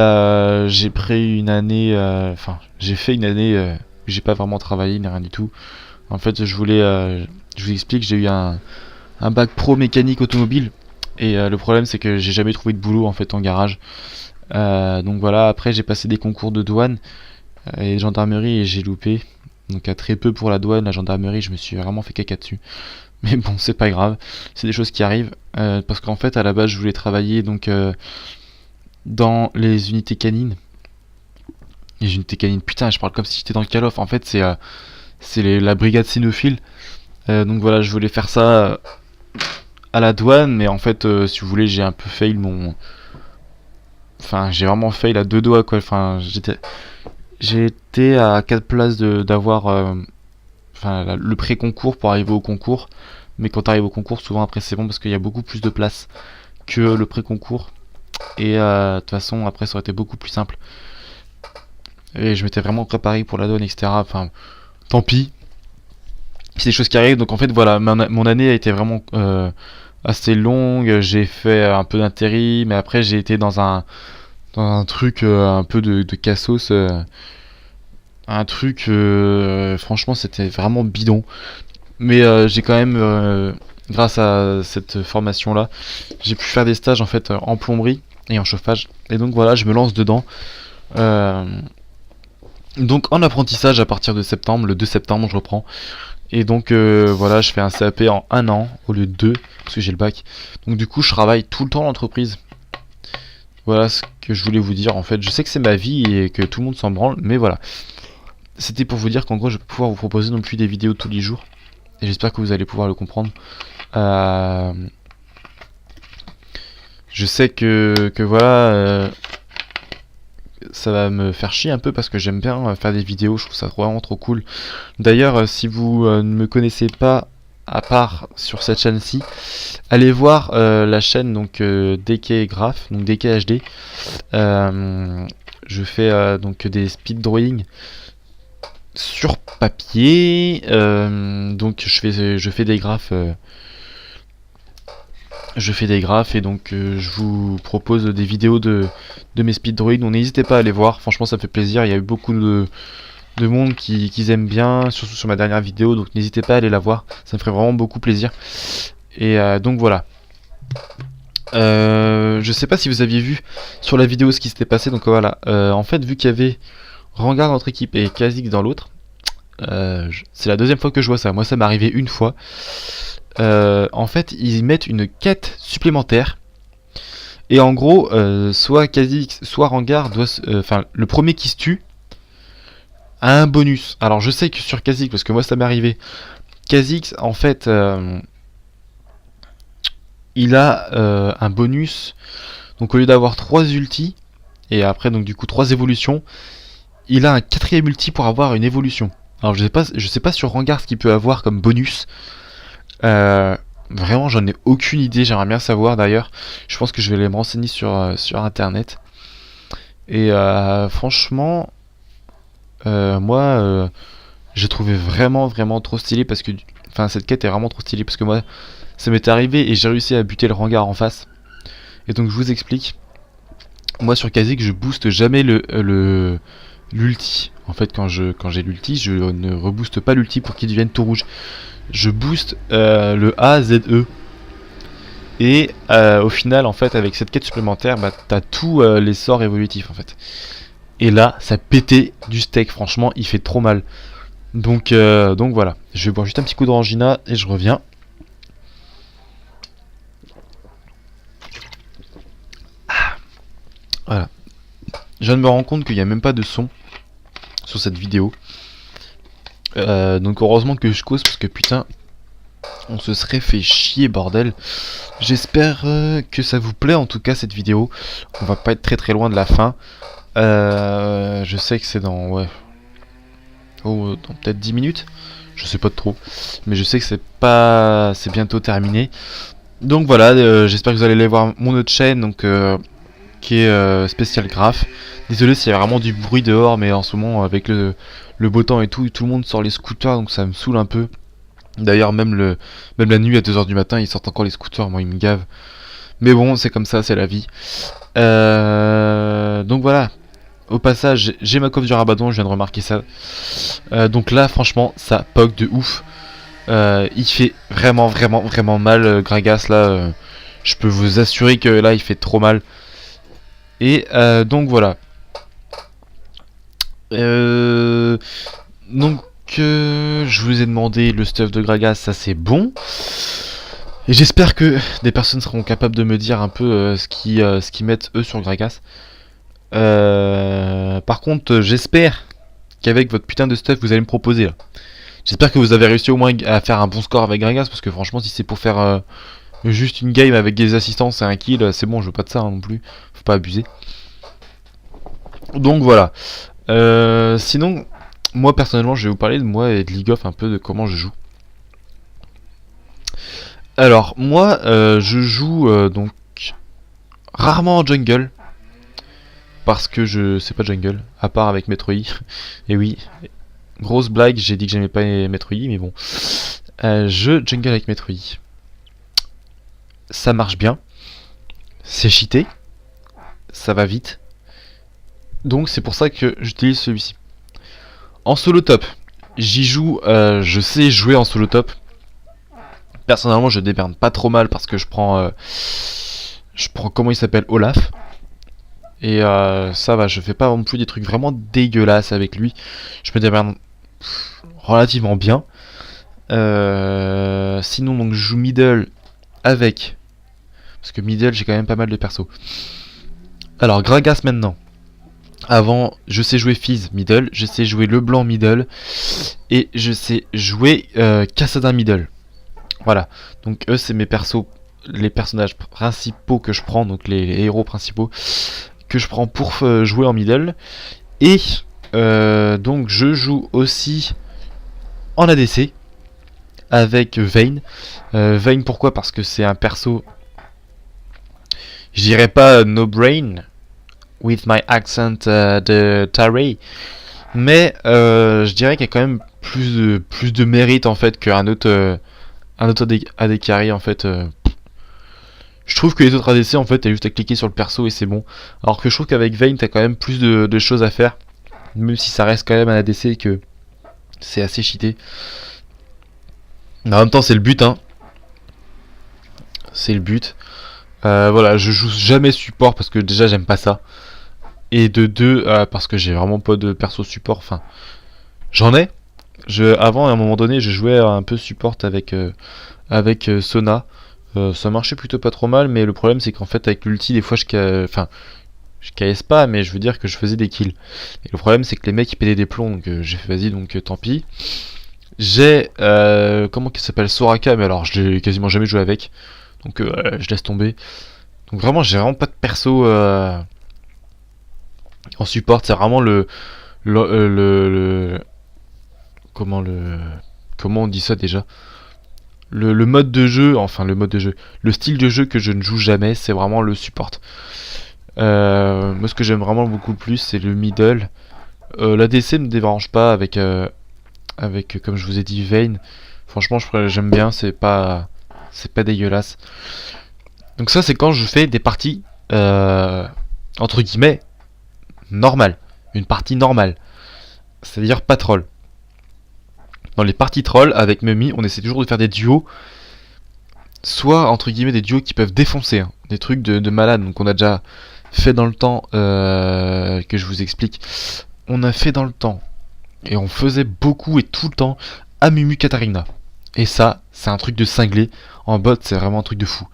S1: j'ai pris une année. Enfin, j'ai fait une année où j'ai pas vraiment travaillé, ni rien du tout. En fait, je vous explique, j'ai eu un bac pro mécanique automobile. Et le problème, c'est que j'ai jamais trouvé de boulot en fait en garage. Donc voilà, après j'ai passé des concours de douane et de gendarmerie et j'ai loupé. Donc à très peu pour la douane, la gendarmerie, je me suis vraiment fait caca dessus. Mais bon, c'est pas grave, c'est des choses qui arrivent. Parce qu'en fait, à la base, je voulais travailler donc dans les unités canines. Les unités canines, putain, je parle comme si j'étais dans le Call of. En fait, c'est la brigade cynophile. Donc voilà, je voulais faire ça à la douane, mais en fait, si vous voulez, j'ai un peu fail mon... Enfin, j'ai vraiment fail à deux doigts, quoi. Enfin, j'ai été à 4 places d'avoir enfin, le pré-concours pour arriver au concours. Mais quand t'arrives au concours, souvent après c'est bon parce qu'il y a beaucoup plus de places que le pré-concours. Et de toute façon, après ça aurait été beaucoup plus simple. Et je m'étais vraiment préparé pour la douane, etc. Enfin, tant pis. C'est des choses qui arrivent. Donc en fait, voilà, mon année a été vraiment assez longue. J'ai fait un peu d'intérim, mais après j'ai été dans un truc un peu de cassos. Un truc, franchement, c'était vraiment bidon. Mais j'ai quand même, grâce à cette formation-là, j'ai pu faire des stages en fait en plomberie et en chauffage. Et donc voilà, je me lance dedans. Euh, donc en apprentissage à partir de septembre, le 2 septembre je reprends. Et donc voilà, je fais un CAP en un an au lieu de 2 parce que j'ai le bac. Donc du coup, je travaille tout le temps dans l'entreprise. Voilà ce que je voulais vous dire en fait. Je sais que c'est ma vie et que tout le monde s'en branle, mais voilà. C'était pour vous dire qu'en gros, je vais pas pouvoir vous proposer non plus des vidéos tous les jours. Et j'espère que vous allez pouvoir le comprendre. Euh, je sais que voilà, ça va me faire chier un peu parce que j'aime bien faire des vidéos, je trouve ça vraiment trop cool. D'ailleurs, si vous ne me connaissez pas, à part sur cette chaîne-ci, allez voir la chaîne donc DK Graph, donc DK HD. Je fais donc des speed drawing sur papier, donc je fais des graphes. Je fais des graphes et donc je vous propose des vidéos de mes speed drawing. Donc n'hésitez pas à aller voir, franchement ça me fait plaisir. Il y a eu beaucoup de monde qui aiment bien, surtout sur ma dernière vidéo. Donc n'hésitez pas à aller la voir, ça me ferait vraiment beaucoup plaisir. Et donc voilà. Je sais pas si vous aviez vu sur la vidéo ce qui s'était passé. Donc voilà, en fait vu qu'il y avait Rengar dans notre équipe et Kha'Zix dans l'autre, c'est la deuxième fois que je vois ça. Moi ça m'est arrivé une fois. En fait, ils mettent une quête supplémentaire. Et en gros, soit Kha'Zix, soit Rengar doit, enfin, le premier qui se tue a un bonus. Alors, je sais que sur Kha'Zix, parce que moi ça m'est arrivé, Kha'Zix, en fait, il a un bonus. Donc, au lieu d'avoir 3 ultis, et après, donc du coup, 3 évolutions, il a un quatrième ulti pour avoir une évolution. Alors, je sais pas sur Rengar ce qu'il peut avoir comme bonus. Vraiment j'en ai aucune idée, j'aimerais bien savoir d'ailleurs. Je pense que je vais aller me renseigner sur internet. Et franchement, moi j'ai trouvé vraiment trop stylé parce que... Enfin cette quête est vraiment trop stylée parce que moi ça m'est arrivé et j'ai réussi à buter le Rengar en face. Et donc je vous explique. Moi sur Kha'Zix je booste jamais l'ulti. En fait quand j'ai l'ulti je ne rebooste pas l'ulti pour qu'il devienne tout rouge. Je booste le A, Z, E. Et au final, en fait, avec cette quête supplémentaire, bah, t'as tous les sorts évolutifs, en fait. Et là, ça pétait du steak, franchement, il fait trop mal. Donc voilà. Je vais boire juste un petit coup d'orangina et je reviens. Voilà. Je viens de me rendre compte qu'il n'y a même pas de son sur cette vidéo. Donc heureusement que je cause parce que putain, on se serait fait chier bordel. J'espère que ça vous plaît en tout cas cette vidéo. On va pas être très loin de la fin. Je sais que c'est dans dans peut-être 10 minutes. Je sais pas trop. Mais je sais que c'est bientôt terminé. Donc voilà, j'espère que vous allez aller voir mon autre chaîne donc qui est Spécial Graph. Désolé s'il y a vraiment du bruit dehors, mais en ce moment avec le beau temps et tout le monde sort les scooters donc ça me saoule un peu. D'ailleurs même la nuit à 2h du matin ils sortent encore les scooters, moi ils me gavent. Mais bon c'est comme ça, c'est la vie. Donc voilà. Au passage j'ai ma coiffe du Rabadon, je viens de remarquer ça. Donc là franchement ça poke de ouf. Il fait vraiment mal Gragas là. Je peux vous assurer que là il fait trop mal. Et donc voilà. Donc je vous ai demandé le stuff de Gragas, ça c'est bon. Et j'espère que des personnes seront capables de me dire un peu ce qu'ils mettent eux sur Gragas. Par contre j'espère qu'avec votre putain de stuff vous allez me proposer là. J'espère que vous avez réussi au moins à faire un bon score avec Gragas, parce que franchement, si c'est pour faire juste une game avec des assistances et un kill, c'est bon, je veux pas de ça non plus. Faut pas abuser. Donc voilà. Sinon, moi personnellement, je vais vous parler de moi et de League of, un peu de comment je joue. Alors, moi, je joue donc rarement en jungle. Parce que je sais pas jungle, à part avec Metro Yi. Et oui, grosse blague, j'ai dit que j'aimais pas Metro Yi, mais bon. Je jungle avec Metro Yi. Ça marche bien. C'est cheaté. Ça va vite. Donc c'est pour ça que j'utilise celui-ci. En solo top, j'y joue, je sais jouer en solo top. Personnellement, je déberne pas trop mal parce que je prends comment il s'appelle, Olaf. Et ça va, je fais pas non plus des trucs vraiment dégueulasses avec lui. Je me déberne relativement bien. Sinon, donc je joue middle avec. Parce que middle, j'ai quand même pas mal de persos. Alors, Gragas maintenant. Avant, je sais jouer Fizz middle, je sais jouer Leblanc middle, et je sais jouer Kassadin middle. Voilà, donc eux c'est mes persos, les personnages principaux que je prends, donc les héros principaux que je prends pour jouer en middle. Et donc je joue aussi en ADC avec Vayne. Vayne pourquoi? Parce que c'est un perso, je dirais pas no brain, with my accent de Tarey, mais je dirais qu'il y a quand même plus de mérite en fait qu'un autre AD carry en fait. Je trouve que les autres ADC en fait t'as juste à cliquer sur le perso et c'est bon, alors que je trouve qu'avec Vayne t'as quand même plus de choses à faire, même si ça reste quand même un ADC et que c'est assez cheaté. Mais en même temps c'est le but, hein. C'est le but. Voilà, je joue jamais support parce que déjà j'aime pas ça. Et de deux, parce que j'ai vraiment pas de perso support. Enfin, j'en ai. Avant, à un moment donné, je jouais un peu support avec Sona. Ça marchait plutôt pas trop mal, mais le problème c'est qu'en fait avec l'ulti, des fois je KS pas, mais je veux dire que je faisais des kills. Et le problème c'est que les mecs ils pétaient des plombs, donc j'ai fait vas-y, donc tant pis. J'ai comment qu'il s'appelle, Soraka, mais alors je l'ai quasiment jamais joué avec, donc je laisse tomber. Donc vraiment j'ai vraiment pas de perso en support, c'est vraiment le comment on dit ça déjà, le mode de jeu, enfin le mode de jeu, le style de jeu que je ne joue jamais, c'est vraiment le support. Moi ce que j'aime vraiment beaucoup plus c'est le middle. L'ADC me dérange pas avec comme je vous ai dit Vayne. Franchement j'aime bien, c'est pas dégueulasse. Donc ça c'est quand je fais des parties entre guillemets normales, une partie normale, c'est-à-dire pas troll. Dans les parties troll avec Mummy, on essaie toujours de faire des duos, soit entre guillemets des duos qui peuvent défoncer, hein, des trucs de malade. Donc on a déjà fait dans le temps, que je vous explique. On a fait dans le temps, et on faisait beaucoup et tout le temps, Amumu Katarina. Et ça, c'est un truc de cinglé. En bot, c'est vraiment un truc de fou.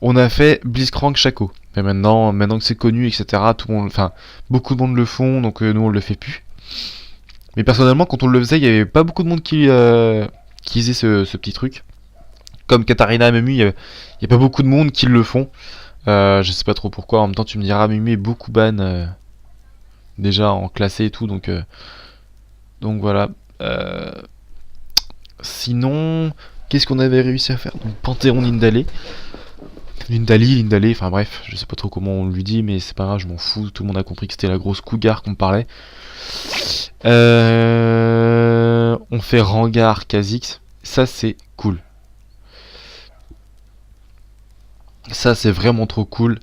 S1: On a fait Blitzcrank Shaco. Mais maintenant que c'est connu, etc., tout le monde, enfin, beaucoup de monde le font, donc nous on le fait plus. Mais personnellement, quand on le faisait, il y avait pas beaucoup de monde qui faisait ce petit truc. Comme Katarina et Memu, il y a pas beaucoup de monde qui le font. Je sais pas trop pourquoi. En même temps, tu me diras, Memu est beaucoup ban déjà en classé et tout, donc voilà. Sinon, qu'est-ce qu'on avait réussi à faire? Donc Panthéon Lindalé, enfin bref, je sais pas trop comment on lui dit, mais c'est pas grave, je m'en fous. Tout le monde a compris que c'était la grosse cougar qu'on parlait. On fait Rengar Kha'Zix, ça c'est cool. Ça c'est vraiment trop cool.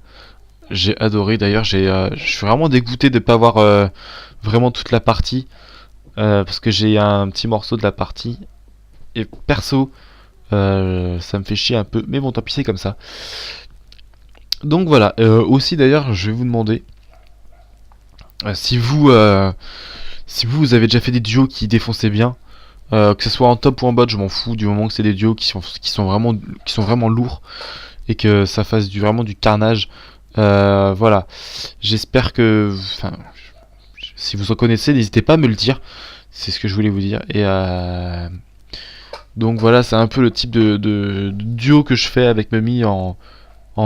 S1: J'ai adoré. D'ailleurs, je suis vraiment dégoûté de pas avoir vraiment toute la partie, parce que j'ai un petit morceau de la partie. Et perso, ça me fait chier un peu, mais bon, tant pis, c'est comme ça. Donc voilà. Aussi d'ailleurs, je vais vous demander si vous avez déjà fait des duos qui défonçaient bien, que ce soit en top ou en bot, je m'en fous, du moment que c'est des duos qui sont vraiment lourds et que ça fasse vraiment du carnage. Voilà. J'espère que, enfin, si vous en connaissez, n'hésitez pas à me le dire. C'est ce que je voulais vous dire. Et donc voilà, c'est un peu le type de duo que je fais avec Mummy en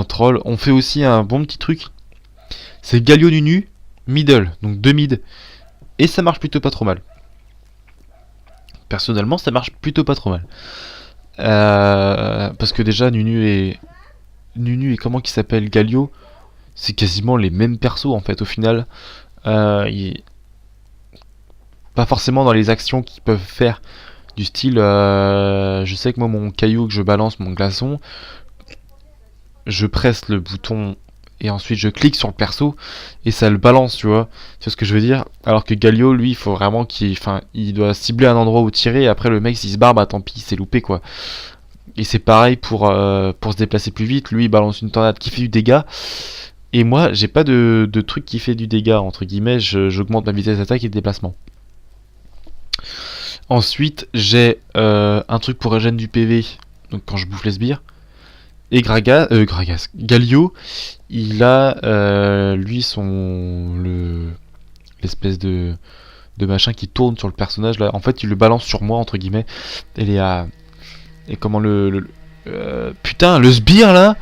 S1: troll. On fait aussi un bon petit truc. C'est Galio Nunu, middle, donc 2 mid. Et ça marche plutôt pas trop mal. Personnellement, ça marche plutôt pas trop mal. Parce que déjà, Nunu et comment qu'il s'appelle Galio, c'est quasiment les mêmes persos en fait au final. Pas forcément dans les actions qu'ils peuvent faire. Du style, je sais que moi mon caillou que je balance, mon glaçon, je presse le bouton et ensuite je clique sur le perso et ça le balance, tu vois. C'est ce que je veux dire. Alors que Galio, lui, il faut vraiment il doit cibler un endroit où tirer et après le mec s'il se barre, bah tant pis, c'est loupé quoi. Et c'est pareil pour se déplacer plus vite. Lui, il balance une tornade qui fait du dégât. Et moi, j'ai pas de truc qui fait du dégât, entre guillemets. J'augmente ma vitesse d'attaque et de déplacement. Ensuite, j'ai un truc pour régénérer du PV. Donc quand je bouffe les sbires. Et Galio, il a lui l'espèce de machin qui tourne sur le personnage là. En fait, il le balance sur moi entre guillemets. Et comment putain, le sbire là,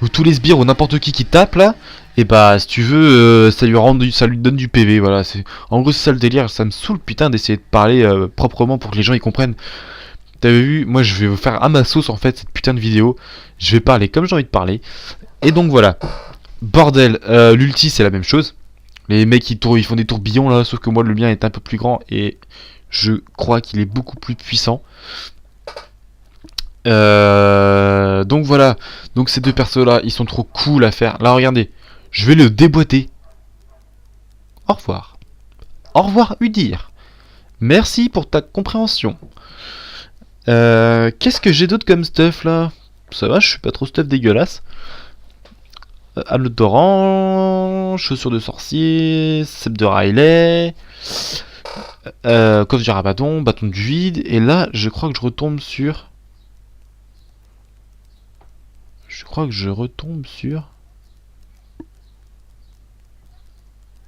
S1: ou tous les sbires ou n'importe qui tape là, et bah si tu veux, ça lui donne du PV, voilà. En gros c'est ça le délire, ça me saoule putain d'essayer de parler proprement pour que les gens y comprennent. T'avais vu, moi je vais vous faire à ma sauce en fait cette putain de vidéo. Je vais parler comme j'ai envie de parler. Et donc voilà. Bordel, l'ulti c'est la même chose. Les mecs ils font des tourbillons là, sauf que moi le mien est un peu plus grand et je crois qu'il est beaucoup plus puissant. Donc voilà. Donc ces deux persos là, ils sont trop cool à faire. Là regardez, je vais le déboîter. Au revoir. Au revoir Udir. Merci pour ta compréhension. Qu'est-ce que j'ai d'autre comme stuff là? Ça va, je suis pas trop stuff dégueulasse. Anneau d'orange, chaussures de sorcier, cep de Riley, coffre du rabadon, bâton du vide. Et là, je crois que je retombe sur...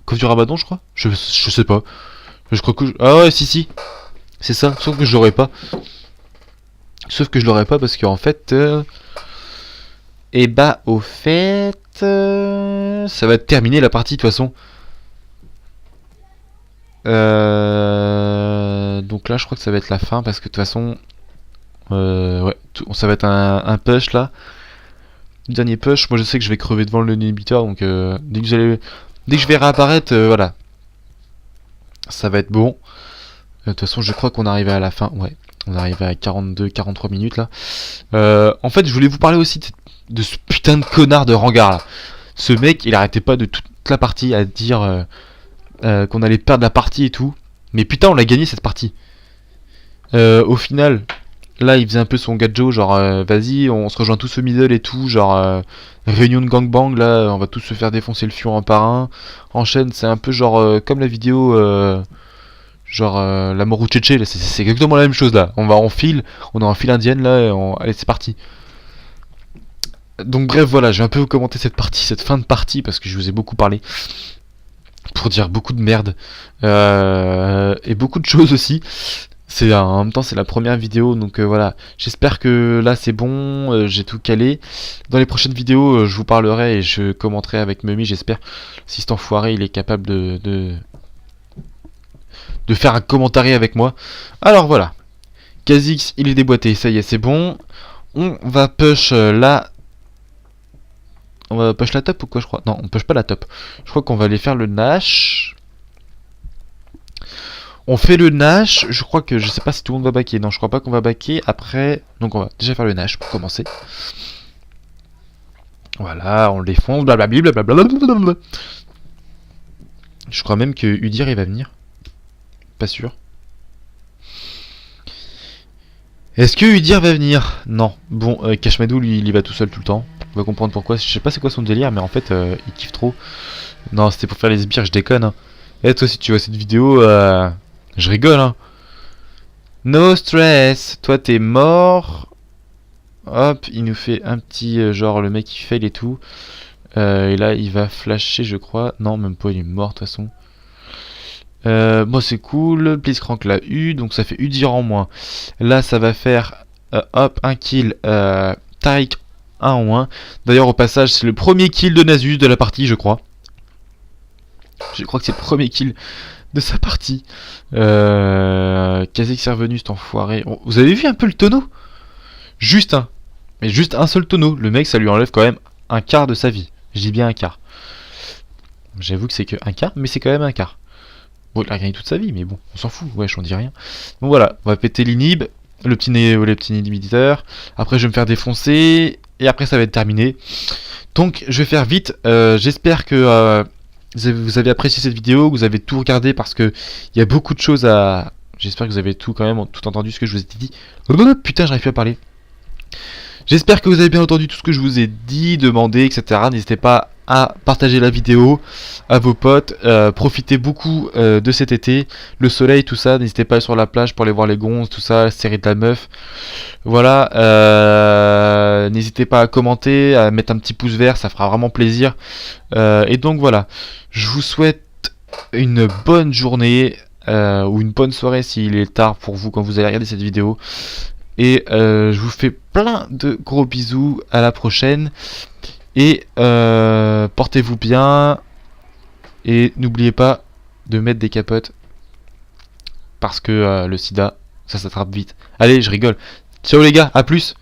S1: Coffre du rabadon, je crois. Je sais pas. Je crois que... Ah ouais, si. C'est ça, sauf que je l'aurais pas. Parce qu'en fait... Et bah, au fait... ça va terminer la partie de toute façon. Donc là, je crois que ça va être la fin parce que de toute façon... ouais, ça va être un push là. Le dernier push, moi je sais que je vais crever devant le inhibiteur, donc dès que je vais réapparaître, voilà. Ça va être bon. De toute façon, je crois qu'on arrive à la fin. Ouais, on arrive à 42-43 minutes là. En fait, je voulais vous parler aussi de ce putain de connard de Rengar là. Ce mec, il arrêtait pas de toute la partie à dire qu'on allait perdre la partie et tout. Mais putain, on l'a gagné cette partie. Au final, là, il faisait un peu son gadjo, genre vas-y, on se rejoint tous au middle et tout, genre réunion de gangbang, là, on va tous se faire défoncer le fion un par un. Enchaîne, c'est un peu genre comme la vidéo, genre la Moru Tchétché, c'est exactement la même chose là. On est en file indienne là, allez, c'est parti. Donc bref, voilà, je vais un peu vous commenter cette fin de partie, parce que je vous ai beaucoup parlé. Pour dire beaucoup de merde. Et beaucoup de choses aussi. En même temps c'est la première vidéo, donc voilà. J'espère que là c'est bon, j'ai tout calé. Dans les prochaines vidéos, je vous parlerai et je commenterai avec Mummy, j'espère. Si cet enfoiré il est capable de faire un commentaire avec moi. Alors voilà. Kha'Zix il est déboîté, ça y est, c'est bon. On va push là. On va push la top ou quoi, je crois? Non, on push pas la top. Je crois qu'on va aller faire le Nash. On fait le Nash. Je crois que... Je sais pas si tout le monde va backer. Non, je crois pas qu'on va backer. Après... Donc on va déjà faire le Nash pour commencer. Voilà, on le défonce. Blablabla. Je crois même que Udir il va venir. Pas sûr. Est-ce que Udir va venir? Non. Bon, Kashmadou lui il y va tout seul tout le temps. On va comprendre pourquoi. Je sais pas c'est quoi son délire, mais en fait il kiffe trop. Non, c'était pour faire les sbires, je déconne. Hein. Et toi si tu vois cette vidéo, je rigole. Hein. No stress, toi t'es mort. Hop, il nous fait un petit genre le mec il fail et tout. Et là il va flasher je crois. Non même pas, il est mort de toute façon. Moi c'est cool, Blitzcrank l'a eu, donc ça fait Udyr en moins. Là ça va faire hop, un kill, Taric 1 en moins. D'ailleurs au passage c'est le premier kill de Nasus de la partie je crois. Je crois que c'est le premier kill de sa partie. Kha'Zix est revenu cet enfoiré. Oh, vous avez vu un peu le tonneau? Juste un. Mais juste un seul tonneau. Le mec ça lui enlève quand même un quart de sa vie. Je dis bien un quart. J'avoue que c'est que un quart, mais c'est quand même un quart. Bon, il a gagné toute sa vie, mais bon, on s'en fout, wesh, on dit rien. Donc voilà, on va péter l'inhib, le petit inhibiteur. Après, je vais me faire défoncer, et après, ça va être terminé. Donc, je vais faire vite. J'espère que vous avez apprécié cette vidéo, que vous avez tout regardé, parce que il y a beaucoup de choses à... J'espère que vous avez tout quand même, tout entendu ce que je vous ai dit. Putain, j'arrive plus à parler. J'espère que vous avez bien entendu tout ce que je vous ai dit, demandé, etc. N'hésitez pas à partager la vidéo à vos potes. Profitez beaucoup de cet été, le soleil, tout ça. N'hésitez pas à aller sur la plage pour aller voir les gonzes, tout ça, serrer de la meuf. Voilà. N'hésitez pas à commenter, à mettre un petit pouce vert, ça fera vraiment plaisir. Et donc voilà, je vous souhaite une bonne journée ou une bonne soirée s'il est tard pour vous quand vous allez regarder cette vidéo. Et je vous fais plein de gros bisous, à la prochaine. Et portez-vous bien. Et n'oubliez pas de mettre des capotes. Parce que le sida, ça s'attrape vite. Allez, je rigole. Ciao les gars, à plus.